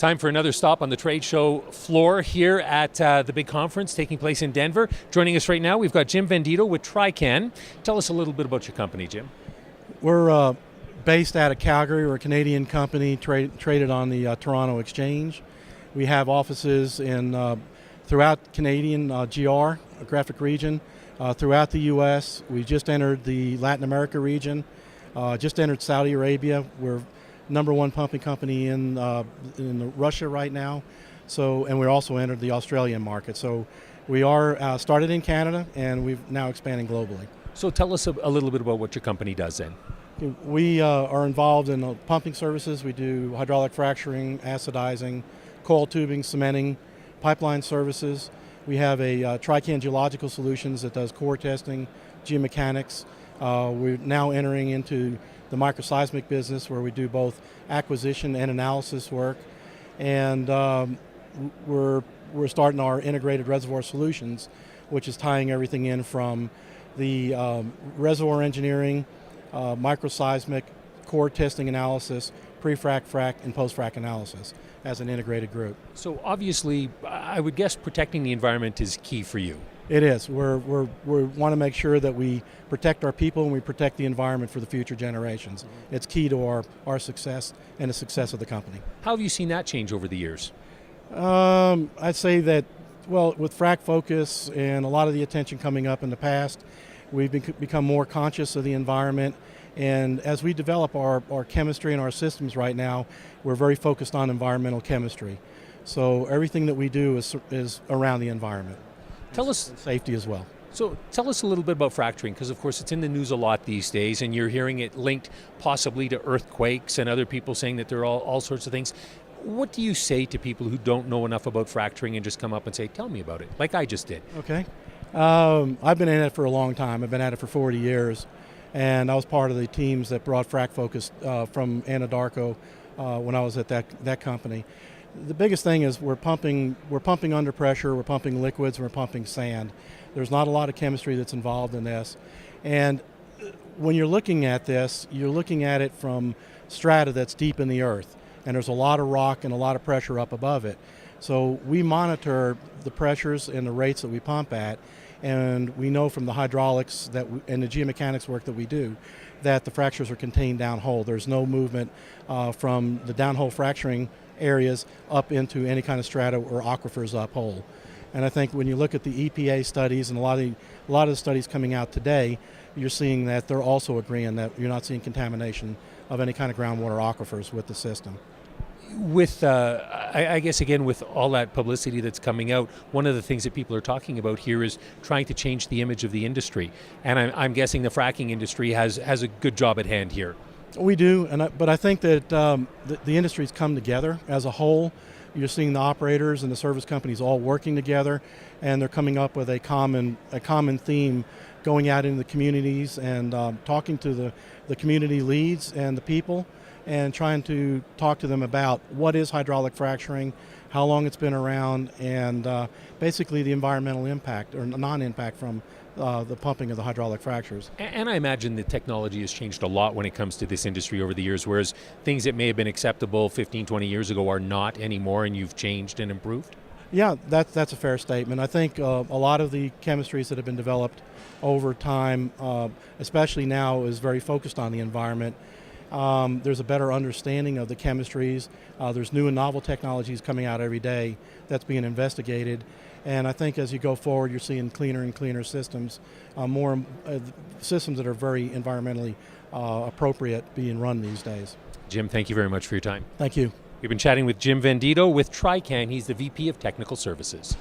Time for another stop on the trade show floor here at the big conference taking place in Denver. Joining us right now, we've got Jim Vendito with TriCan. Tell us a little bit about your company, Jim. We're based out of Calgary. We're a Canadian company traded on the Toronto Exchange. We have offices in throughout Canadian GR, graphic region, throughout the U.S. We just entered the Latin America region, just entered Saudi Arabia. We're number one pumping company in Russia right now. And we're also entered the Australian market. So we are started in Canada, and we've now expanding globally. So tell us a little bit about what your company does then. We are involved in pumping services. We do hydraulic fracturing, acidizing, coil tubing, cementing, pipeline services. We have a TriCan Geological Solutions that does core testing, geomechanics. We're now entering into the microseismic business where we do both acquisition and analysis work. And we're starting our integrated reservoir solutions, which is tying everything in from the reservoir engineering, microseismic, core testing analysis, pre-frac, frac, and post-frac analysis as an integrated group. So obviously, I would guess protecting the environment is key for you. It is. We want to make sure that we protect our people and we protect the environment for the future generations. Mm-hmm. It's key to our success and the success of the company. How have you seen that change over the years? I'd say that, well, with frac focus and a lot of the attention coming up in the past, we've become more conscious of the environment. And as we develop our chemistry and our systems right now, we're very focused on environmental chemistry. So everything that we do is around the environment. Tell us, and safety as well. So tell us a little bit about fracturing, because of course it's in the news a lot these days, and you're hearing it linked possibly to earthquakes and other people saying that there are all sorts of things. What do you say to people who don't know enough about fracturing and just come up and say, tell me about it, like I just did? Okay. I've been in it for a long time. I've been at it for 40 years, and I was part of the teams that brought frac focus from Anadarko when I was at that company. The biggest thing is we're pumping under pressure, we're pumping liquids, we're pumping sand. There's not a lot of chemistry that's involved in this. And when you're looking at this, you're looking at it from strata that's deep in the earth. And there's a lot of rock and a lot of pressure up above it. So we monitor the pressures and the rates that we pump at, and we know from the hydraulics and the geomechanics work that we do that the fractures are contained downhole. There's no movement from the downhole fracturing areas up into any kind of strata or aquifers uphole. And I think when you look at the EPA studies and a lot of the studies coming out today, you're seeing that they're also agreeing that you're not seeing contamination of any kind of groundwater aquifers with the system. With, I guess again, with all that publicity that's coming out, one of the things that people are talking about here is trying to change the image of the industry. And I'm guessing the fracking industry has a good job at hand here. We do, but I think that the industry's come together as a whole. You're seeing the operators and the service companies all working together, and they're coming up with a common theme, going out into the communities and talking to the community leads and the people, and trying to talk to them about what is hydraulic fracturing, how long it's been around, and basically the environmental impact or non-impact from the pumping of the hydraulic fractures. And I imagine the technology has changed a lot when it comes to this industry over the years, whereas things that may have been acceptable 15, 20 years ago are not anymore, and you've changed and improved? Yeah, that's a fair statement. I think a lot of the chemistries that have been developed over time, especially now, is very focused on the environment. There's a better understanding of the chemistries. There's new and novel technologies coming out every day that's being investigated. And I think as you go forward, you're seeing cleaner and cleaner systems, more systems that are very environmentally appropriate being run these days. Jim, thank you very much for your time. Thank you. We've been chatting with Jim Vendito with TriCan. He's the VP of Technical Services.